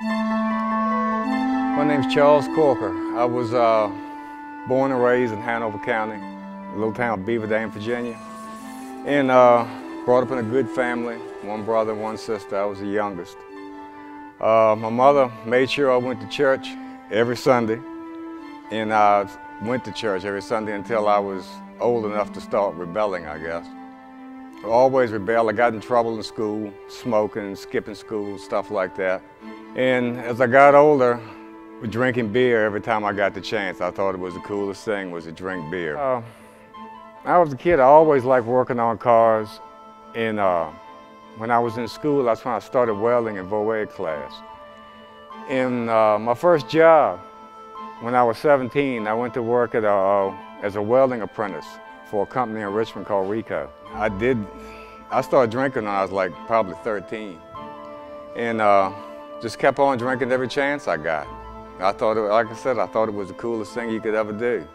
My name's Charles Corker. I was born and raised in Hanover County, a little town of Beaver Dam, Virginia, and brought up in a good family, one brother, one sister. I was the youngest. My mother made sure I went to church every Sunday, and I went to church every Sunday until I was old enough to start rebelling, I guess. I always rebelled. I got in trouble in school, smoking, skipping school, stuff like that. And as I got older, drinking beer every time I got the chance. I thought it was the coolest thing was to drink beer. I was a kid, I always liked working on cars. And when I was in school, that's when I started welding in vo-ed class. And my first job, when I was 17, I went to work at as a welding apprentice for a company in Richmond called Rico. I started drinking when I was like probably 13. And just kept on drinking every chance I got. I thought, like I said, I thought it was the coolest thing you could ever do.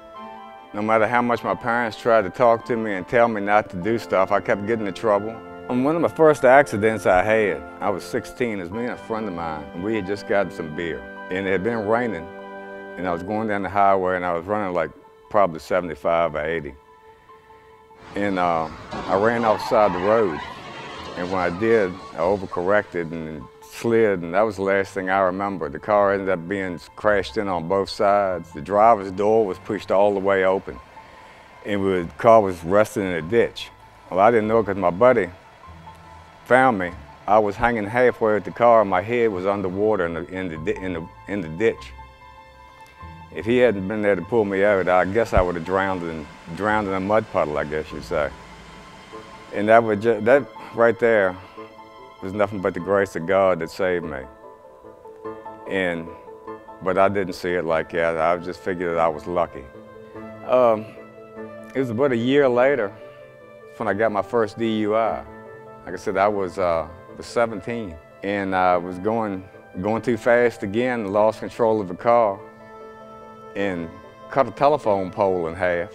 No matter how much my parents tried to talk to me and tell me not to do stuff, I kept getting in trouble. And one of my first accidents I had, I was 16, it was me and a friend of mine, and we had just gotten some beer. And it had been raining, and I was going down the highway, and I was running like probably 75 or 80. And I ran outside the road, and when I did, I overcorrected and slid, and that was the last thing I remember. The car ended up being crashed in on both sides. The driver's door was pushed all the way open, and the car was resting in a ditch. Well, I didn't know because my buddy found me. I was hanging halfway with the car, and my head was underwater in the ditch. If he hadn't been there to pull me out, I guess I would have drowned in a mud puddle, I guess you'd say. And that right there was nothing but the grace of God that saved me. But I didn't see it like that. I just figured that I was lucky. It was about a year later when I got my first DUI. Like I said, I was 17, and I was going too fast again, lost control of the car, and cut a telephone pole in half,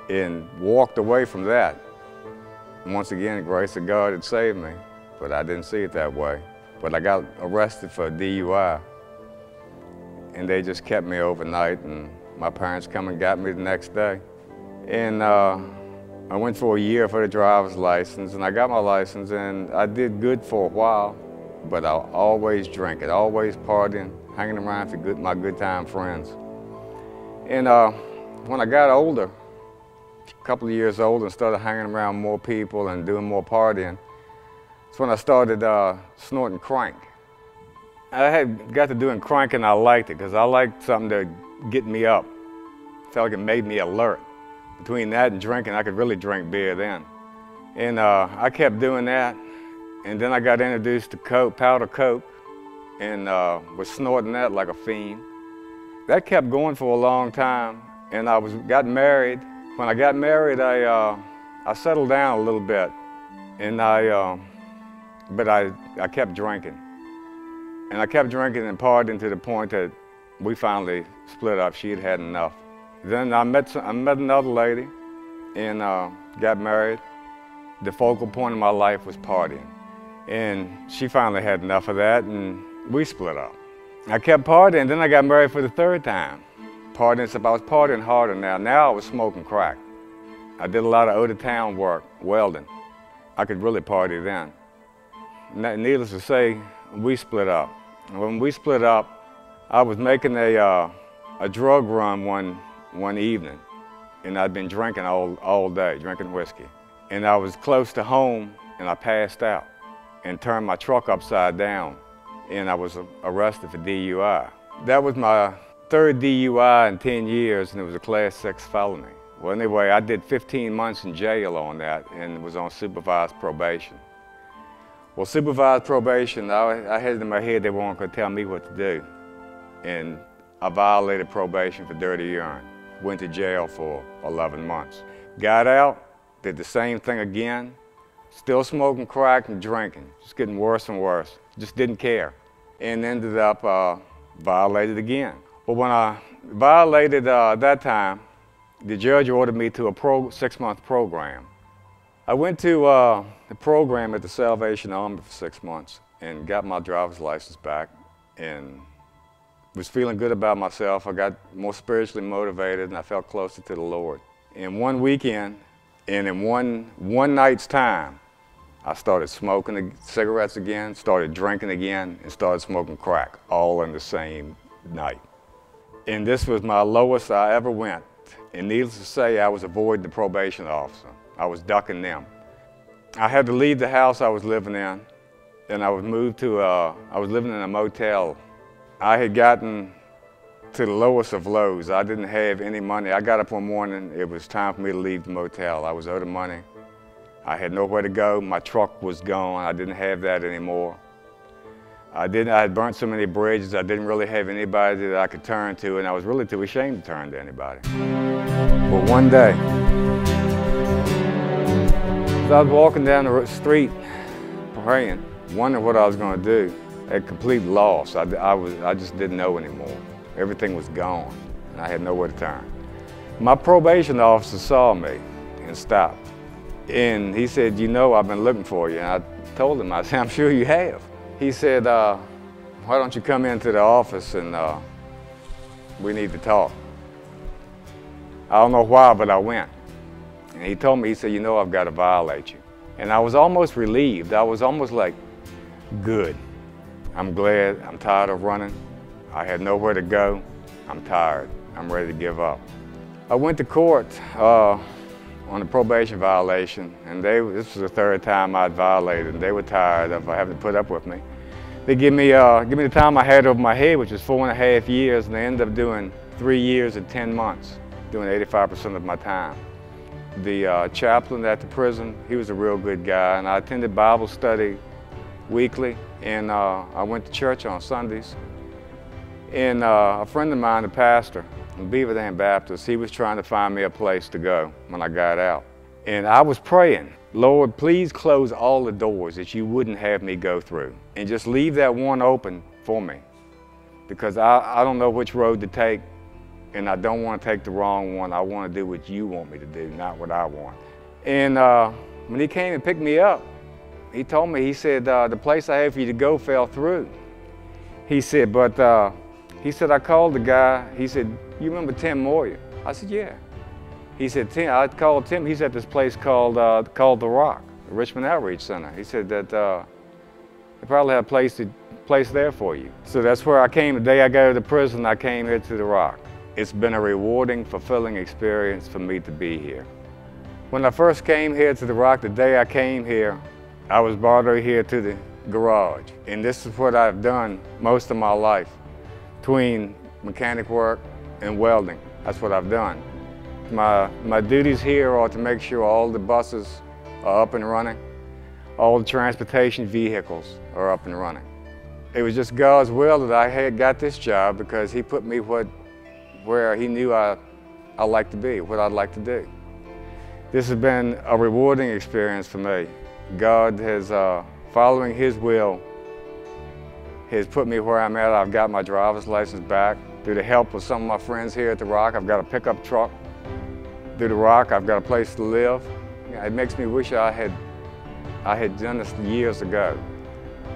and walked away from that. Once again, the grace of God had saved me, but I didn't see it that way. But I got arrested for a DUI, and they just kept me overnight, and my parents come and got me the next day. And I went for a year for the driver's license, and I got my license, and I did good for a while, but I always drinking, always partying, hanging around with my good time friends. And when I got older, a couple of years old, and started hanging around more people and doing more partying, that's when I started snorting crank. I had got to doing crank, and I liked it because I liked something to get me up. Felt like it made me alert. Between that and drinking, I could really drink beer then. And I kept doing that, and then I got introduced to coke, powder coke, and was snorting that like a fiend. That kept going for a long time, and I got married. When I got married, I settled down a little bit, and but I kept drinking. And I kept drinking and partying to the point that we finally split up. She had had enough. Then I met another lady and got married. The focal point of my life was partying. And she finally had enough of that, and we split up. I kept partying, then I got married for the third time. I was partying harder now. Now I was smoking crack. I did a lot of out-of-town work, welding. I could really party then. Needless to say, we split up. When we split up, I was making a drug run one evening, and I'd been drinking all day, drinking whiskey. And I was close to home, and I passed out and turned my truck upside down, and I was arrested for DUI. That was my third DUI in 10 years, and it was a Class 6 felony. Well, anyway, I did 15 months in jail on that and was on supervised probation. Well, supervised probation, I had it in my head they weren't going to tell me what to do. And I violated probation for dirty urine. Went to jail for 11 months. Got out, did the same thing again, still smoking crack and drinking, just getting worse and worse. Just didn't care. And ended up violated again. But when I violated that time, the judge ordered me to a 6-month program. I went to the program at the Salvation Army for 6 months, and got my driver's license back and was feeling good about myself. I got more spiritually motivated and I felt closer to the Lord. And one weekend and in one night's time, I started smoking cigarettes again, started drinking again, and started smoking crack, all in the same night. And this was my lowest I ever went. And needless to say, I was avoiding the probation officer. I was ducking them. I had to leave the house I was living in, and I was moved to, I was living in a motel. I had gotten to the lowest of lows. I didn't have any money. I got up one morning, it was time for me to leave the motel. I was owed money. I had nowhere to go. My truck was gone. I didn't have that anymore. I had burnt so many bridges. I didn't really have anybody that I could turn to, and I was really too ashamed to turn to anybody. But one day, as I was walking down the street praying, wondering what I was going to do, at complete loss. I just didn't know anymore. Everything was gone, and I had nowhere to turn. My probation officer saw me and stopped. And he said, "You know, I've been looking for you." And I told him, I said, "I'm sure you have." He said, "Why don't you come into the office and we need to talk." I don't know why, but I went. And he told me, he said, "You know, I've got to violate you." And I was almost relieved. I was almost like, good. I'm glad. I'm tired of running. I had nowhere to go. I'm tired. I'm ready to give up. I went to court on a probation violation, and this was the third time I'd violated, and they were tired of having to put up with me. They give me the time I had over my head, which was 4.5 years, and they ended up doing 3 years and 10 months, doing 85% of my time. The chaplain at the prison, he was a real good guy, and I attended Bible study weekly, and I went to church on Sundays. And a friend of mine, the pastor, in Beaver Dam Baptist, he was trying to find me a place to go when I got out. And I was praying, "Lord, please close all the doors that you wouldn't have me go through, and just leave that one open for me, because I don't know which road to take, and I don't want to take the wrong one. I want to do what you want me to do, not what I want." And when he came and picked me up, he told me, he said, "The place I had for you to go fell through." He said, "But," he said, "I called the guy." He said, "You remember Tim Moyer?" I said, "Yeah." He said, I called Tim. He's at this place called The Rock, the Richmond Outreach Center. He said that they probably have a place there for you. So that's where I came. The day I got out of the prison, I came here to The Rock. It's been a rewarding, fulfilling experience for me to be here. When I first came here to The Rock, the day I came here, I was brought over here to the garage. And this is what I've done most of my life, between mechanic work and welding. That's what I've done. My duties here are to make sure all the buses are up and running, all the transportation vehicles are up and running. It was just God's will that I had got this job, because He put me where He knew I'd like to be, what I'd like to do. This has been a rewarding experience for me. God has, following His will, has put me where I'm at. I've got my driver's license back. Through the help of some of my friends here at The Rock, I've got a pickup truck. Through The Rock, I've got a place to live. It makes me wish I had done this years ago.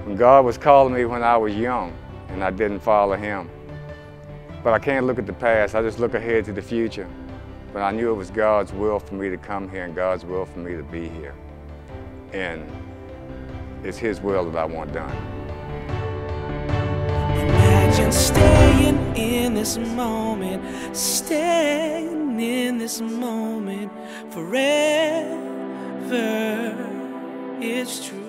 When God was calling me when I was young, and I didn't follow Him. But I can't look at the past, I just look ahead to the future. But I knew it was God's will for me to come here, and God's will for me to be here. And it's His will that I want done. Imagine staying in this moment, staying in this moment forever. It's true.